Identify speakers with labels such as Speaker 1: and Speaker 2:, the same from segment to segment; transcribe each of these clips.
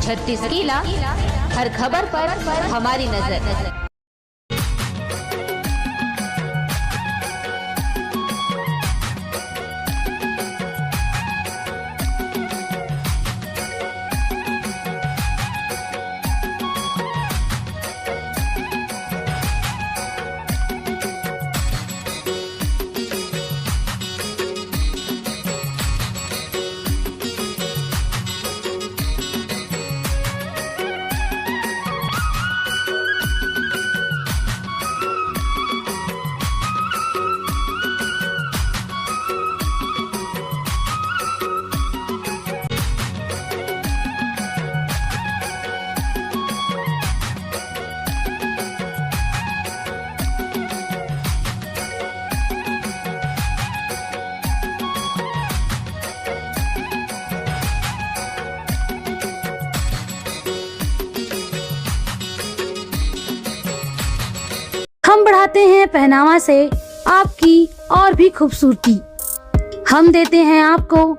Speaker 1: 36 किला, हर खबर पर हमारी नजर।
Speaker 2: हम बढ़ाते हैं पहनावा से आपकी और भी खूबसूरती। हम देते हैं आपको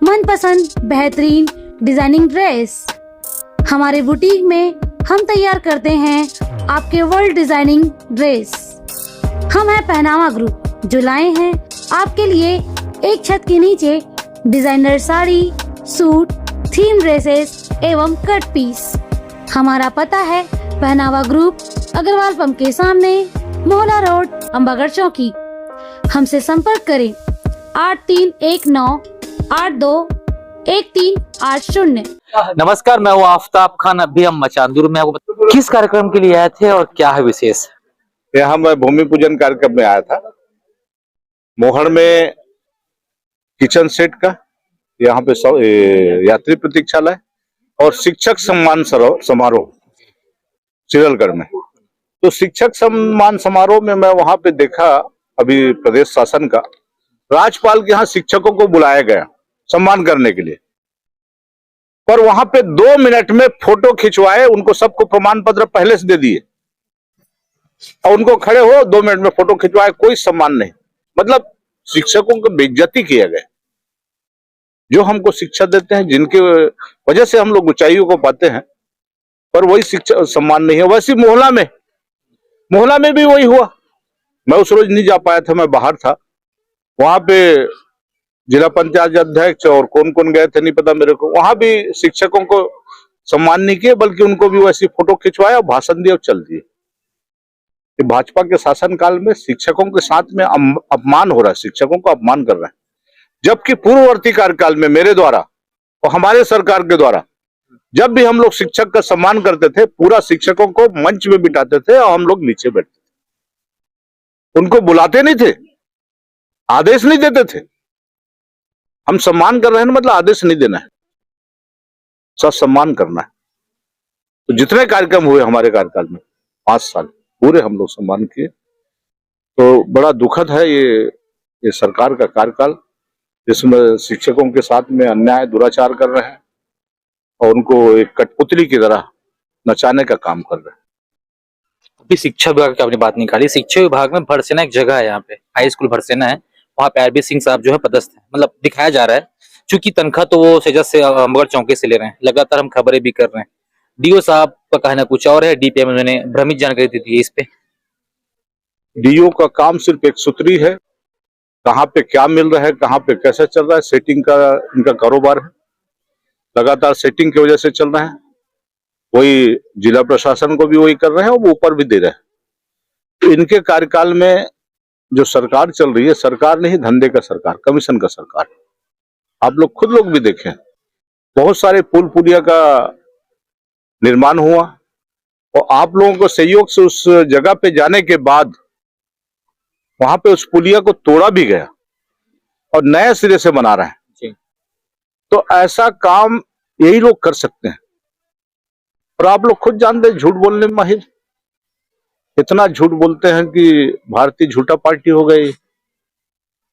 Speaker 2: मनपसंद बेहतरीन डिजाइनिंग ड्रेस। हमारे बुटीक में हम तैयार करते हैं आपके वर्ल्ड डिजाइनिंग ड्रेस। हम हैं पहनावा ग्रुप, जो लाए हैं आपके लिए एक छत के नीचे designer sari, suit, theme dresses एवं कट पीस। हमारा पता है पहनावा ग्रुप, अग्रवाल पंप के सामने, मोहला रोड, अम्बागढ़ चौकी। हमसे संपर्क करें 8319821380।
Speaker 3: नमस्कार, मैं हूँ आफ्ताब खान। अभी हम मचांदूर में, आपको किस कार्यक्रम के लिए आए थे और क्या है विशेष?
Speaker 4: यहाँ मैं भूमि पूजन कार्यक्रम में आया था। मोहड़ में किचन सेट का, यहाँ पे यात्री प्रतीक्षालय और शिक्षक सम्मान समारोह चिरलगढ़ में। तो शिक्षक सम्मान समारोह में मैं वहां पे देखा, अभी प्रदेश शासन का राज्यपाल के यहाँ शिक्षकों को बुलाया गया सम्मान करने के लिए, पर वहां पे 2 मिनट में फोटो खिंचवाए, उनको सबको प्रमाण पत्र पहले से दे दिए और उनको खड़े हो 2 मिनट में फोटो खिंचवाए, कोई सम्मान नहीं। मतलब शिक्षकों को बेइज्जती किया गया। जो हमको शिक्षा देते हैं, जिनके वजह से हम लोग ऊंचाइयों को पाते हैं, पर वही शिक्षा सम्मान नहीं है। वैसे मोहल्ला में भी वही हुआ। मैं उस रोज नहीं जा पाया था, मैं बाहर था। वहां पे जिला पंचायत अध्यक्ष और कौन कौन गए थे नहीं पता मेरे को। वहां भी शिक्षकों को सम्मान नहीं किए, बल्कि उनको भी वैसी फोटो खिंचवाया, भाषण दिया और चल दिए। भाजपा के शासनकाल में शिक्षकों के साथ में अपमान हो रहा है, शिक्षकों को अपमान कर रहे हैं। जबकि पूर्ववर्ती कार्यकाल में मेरे द्वारा और हमारे सरकार के द्वारा जब भी हम लोग शिक्षक का सम्मान करते थे, पूरा शिक्षकों को मंच में बिठाते थे और हम लोग नीचे बैठते थे। उनको बुलाते नहीं थे, आदेश नहीं देते थे। हम सम्मान कर रहे हैं मतलब आदेश नहीं देना है, सब सम्मान करना है। तो जितने कार्यक्रम हुए हमारे कार्यकाल में 5 साल पूरे हम लोग सम्मान किए। तो बड़ा दुखद है ये सरकार का कार्यकाल, जिसमें शिक्षकों के साथ में अन्याय दुराचार कर रहे हैं और उनको एक कठपुतली की तरह नचाने का काम कर रहे हैं।
Speaker 3: अभी शिक्षा विभाग की आपने बात निकाली। शिक्षा विभाग में भरसेना एक जगह है, यहाँ पे हाई स्कूल भरसेना है, वहाँ पे आरबी सिंह साहब जो है पदस्थ है। मतलब दिखाया जा रहा है, चूंकि तनख्वाह तो वो सेजस से अम्बागढ़ चौकी से ले रहे हैं। लगातार हम खबरें भी कर रहे हैं। डीओ साहब का कहना कुछ और है, डीपीएम उन्होंने भ्रमित जानकारी दी थी इस पे।
Speaker 4: डीओ का काम सिर्फ एक सूत्री है, कहाँ पे क्या मिल रहा है, कहाँ पे कैसे चल रहा है, सेटिंग का इनका कारोबार है। लगातार सेटिंग की वजह से चल रहा है। वही जिला प्रशासन को भी वही कर रहे हैं और वो ऊपर भी दे रहे हैं। तो इनके कार्यकाल में जो सरकार चल रही है, सरकार नहीं, धंधे का सरकार, कमीशन का सरकार। आप लोग खुद लोग भी देखें, बहुत सारे पुल पुलिया का निर्माण हुआ और आप लोगों को सहयोग से उस जगह पे जाने के बाद वहां पे उस पुलिया को तोड़ा भी गया और नए सिरे से बना रहे हैं। तो ऐसा काम यही लोग कर सकते हैं। और आप लोग खुद जानते हैं, झूठ बोलने में माहिर, इतना झूठ बोलते हैं कि भारतीय झूठा पार्टी हो गई।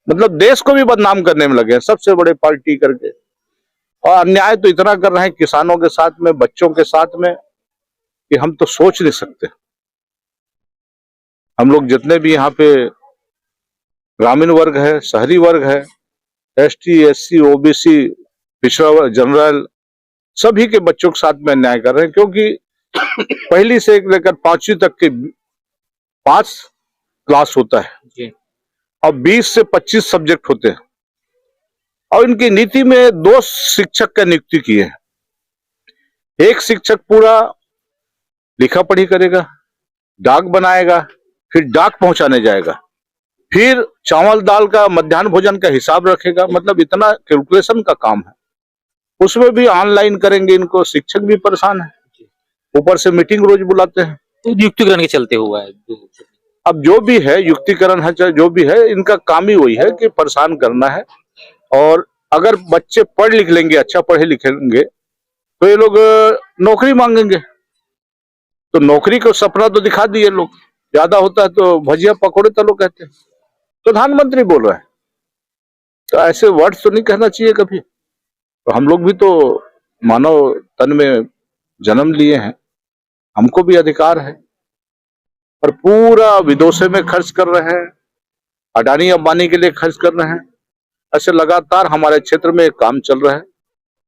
Speaker 4: मतलब देश को भी बदनाम करने में लगे हैं, सबसे बड़े पार्टी करके। और अन्याय तो इतना कर रहे हैं किसानों के साथ में, बच्चों के साथ में, कि हम तो सोच नहीं सकते। हम लोग जितने भी यहाँ पे ग्रामीण वर्ग है, शहरी वर्ग है, एसटी, एससी, ओबीसी, पिछड़ा वर्ग, जनरल, सभी के बच्चों के साथ में अन्याय कर रहे हैं, क्योंकि पहली से लेकर 5वीं तक के 5 क्लास होता है
Speaker 3: जी।
Speaker 4: और 20 से 25 सब्जेक्ट होते हैं, और इनकी नीति में 2 शिक्षक का नियुक्ति की है। एक शिक्षक पूरा लिखा पढ़ी करेगा, डाक बनाएगा, फिर डाक पहुंचाने जाएगा, फिर चावल दाल का मध्याह्न भोजन का हिसाब रखेगा। मतलब इतना कैलकुलेशन का काम है, उसमें भी ऑनलाइन करेंगे इनको, शिक्षक भी परेशान है, ऊपर से मीटिंग रोज बुलाते हैं।
Speaker 3: तो नियुक्तिकरण के चलते हुआ है।
Speaker 4: अब जो भी है युक्तिकरण है, चाहे जो भी है, इनका काम ही वही है कि परेशान करना है। और अगर बच्चे पढ़ लिख लेंगे, अच्छा पढ़े लिखेंगे, तो ये लोग नौकरी मांगेंगे। तो नौकरी को सपना तो दिखा दिए लोग, ज्यादा होता है तो भजिया पकौड़े तलो कहते हैं। प्रधानमंत्री बोल रहे हैं, तो ऐसे वर्ड तो नहीं कहना चाहिए कभी। तो हम लोग भी तो मानव तन में जन्म लिए हैं, हमको भी अधिकार है। और पूरा विदेशों में खर्च कर रहे हैं, अडानी अंबानी के लिए खर्च कर रहे हैं। ऐसे लगातार हमारे क्षेत्र में काम चल रहा है,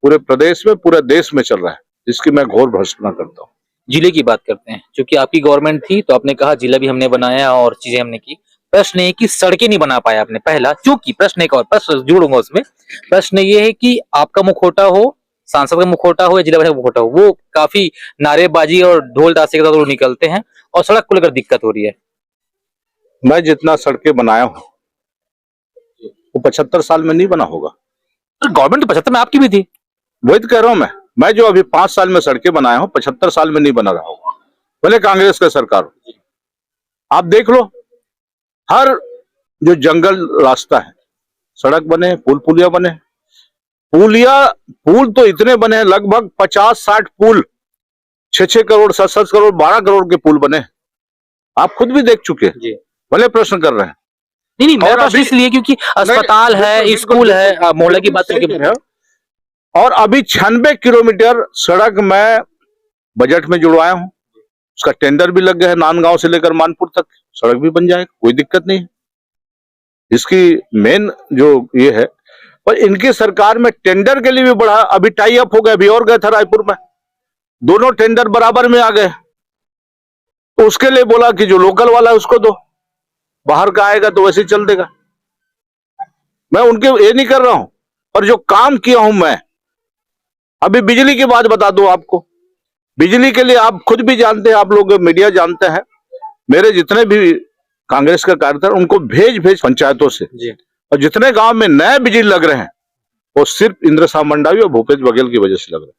Speaker 4: पूरे प्रदेश में, पूरे देश में चल रहा है, जिसकी मैं घोर भर्त्सना करता हूँ।
Speaker 3: जिले की बात करते हैं, क्योंकि आपकी गवर्नमेंट थी तो आपने कहा जिला भी हमने बनाया और चीजें हमने की। प्रश्न ये कि सड़कें नहीं बना पाया आपने, पहला। चूंकि प्रश्न एक और प्रश्न जोड़ूंगा उसमें, प्रश्न ये है कि आपका मुखौटा हो, सांसद का मुखौटा हो या जिला का मुखौटा हो, वो काफी नारेबाजी और ढोल ताशे के साथ वो निकलते हैं और सड़क को लेकर दिक्कत हो रही है।
Speaker 4: मैं जितना सड़कें बनाया हूँ वो 75 साल में नहीं बना होगा।
Speaker 3: तो गवर्नमेंट 75 में आपकी भी थी।
Speaker 4: वही तो कह रहा हूं मैं जो अभी 5 साल में सड़कें बनाया हूं, 75 साल में नहीं बना रहा होगा, भले कांग्रेस का सरकार हो। आप देख लो, हर जो जंगल रास्ता है, सड़क बने, पुलिया बने। पुल तो इतने बने हैं, लगभग 50-60 पुल, 6-6 करोड़, 7-7 करोड़, 12 करोड़ के पुल बने। आप खुद भी देख चुके हैं, भले प्रश्न कर रहे हैं।
Speaker 3: नहीं, मेरा प्रश्न इसलिए क्योंकि अस्पताल है, स्कूल है, मोहल्ला की बात करके।
Speaker 4: और अभी 96 किलोमीटर सड़क मैं बजट में जुड़वाया हूं, उसका टेंडर भी लग गया है। नांदगांव से लेकर मानपुर तक सड़क भी बन जाएगा, कोई दिक्कत नहीं है। इसकी मेन जो ये है, पर इनकी सरकार में टेंडर के लिए भी बढ़ा, अभी टाई अप हो गया, अभी और गए थे रायपुर में, दोनों टेंडर बराबर में आ गए। तो उसके लिए बोला कि जो लोकल वाला है उसको दो, बाहर का आएगा तो वैसे ही चल देगा। मैं उनके ये नहीं कर रहा हूं, और जो काम किया हूं मैं, अभी बिजली की बात बता दूं आपको। बिजली के लिए आप खुद भी जानते हैं, आप लोग मीडिया जानते हैं, मेरे जितने भी कांग्रेस का कार्यकर्ता उनको भेज पंचायतों से जी। और जितने गांव में नए बिजली लग रहे हैं वो सिर्फ इंद्र साह मंडावी और भूपेश बघेल की वजह से लग रहे हैं।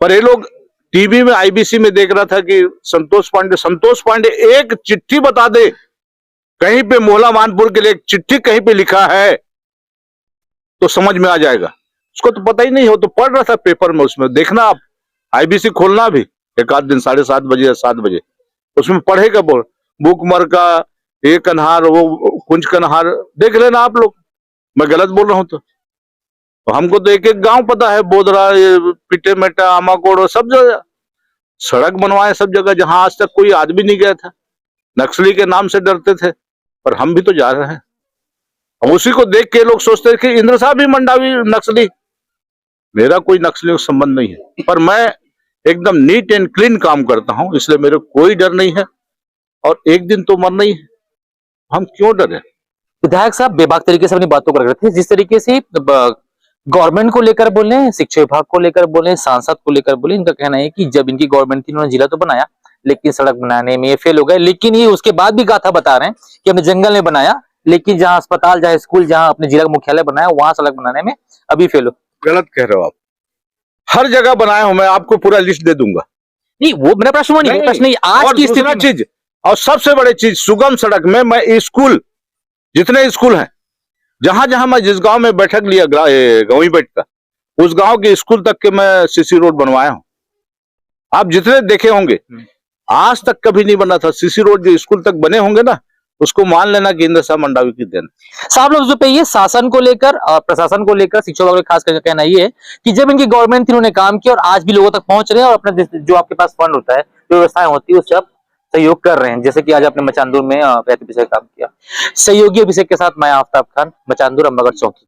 Speaker 4: पर ये लोग टीवी में, आईबीसी में देख रहा था कि संतोष पांडे एक चिट्ठी बता दे, कहीं पे मोहला मानपुर के लिए एक चिट्ठी कहीं पे लिखा है तो समझ में आ जाएगा। उसको तो पता ही नहीं हो, तो पढ़ रहा था पेपर में, उसमें देखना आप, आईबीसी खोलना भी एक आध दिन 7:30 बजे या 7 बजे, उसमें पढ़ेगा बोल बुकमर का ये कन्हार, वो कुंज कन्हार, देख लेना आप लोग। मैं गलत बोल रहा हूं तो हमको तो एक एक गांव पता है, बोदरा, पिटे मेटा, आमाकोड़, सब जगह सड़क बनवाए, सब जगह जहां आज तक कोई आदमी नहीं गया था। नक्सली के नाम से डरते थे, पर हम भी तो जा रहे हैं। अब उसी को देख के लोग सोचते हैं कि इंद्र साहब भी मंडावी नक्सली। मेरा कोई नक्सलियों से संबंध नहीं है, पर मैं एकदम नीट एंड क्लीन काम करता हूं, इसलिए मेरे कोई डर नहीं है। और एक दिन तो मरना ही है, हम क्यों डरे।
Speaker 3: विधायक साहब बेबाक तरीके से अपनी बातों कर रहे थे, जिस तरीके से गवर्नमेंट को लेकर बोले, शिक्षा विभाग को लेकर बोले, सांसद को लेकर बोले। इनका कहना है कि जब इनकी गवर्नमेंट थी, इन्होंने जिला तो बनाया लेकिन सड़क बनाने में ये फेल हो गए। लेकिन ये उसके बाद भी गाथा बता रहे हैं कि हमने जंगल में बनाया, लेकिन जहां अस्पताल, जहां स्कूल, जहां अपने जिला का मुख्यालय बनाया, वहां सड़क बनाने में अभी फेल हो।
Speaker 4: गलत कह रहे हो आप, हर जगह बनाया हूं मैं, आपको पूरा लिस्ट दे दूंगा।
Speaker 3: नहीं, वो मेरा प्रश्न वो नहीं, प्रश्न नहीं, आज की स्थिति
Speaker 4: चीज, और सबसे बड़ी चीज, सुगम सड़क में मैं स्कूल, जितने स्कूल हैं, जहां जहां मैं जिस गांव में बैठक लिया, गवी बैठ का, उस गांव के स्कूल तक के मैं सीसी रोड बनवाया हूं। आप जितने देखे होंगे, आज तक कभी नहीं बना था। सीसी रोड जो स्कूल तक बने होंगे ना, उसको मान लेना कि इंद्र साह मंडावी की देन।
Speaker 3: साहब लोग जो पे ये शासन को लेकर और प्रशासन को लेकर, शिक्षा विभाग खास करके कहना ये है कि जब इनकी गवर्नमेंट थी, उन्होंने काम किया और आज भी लोगों तक पहुंच रहे हैं, और अपने जो आपके पास फंड होता है, जो व्यवस्थाएं होती है, उससे आप सहयोग कर रहे हैं। जैसे कि आज आपने मचानदूर में काम किया। सहयोगी अभिषेक के साथ मैं आफ्ताब खान, मचानदूर, अम्बागढ़ चौकी।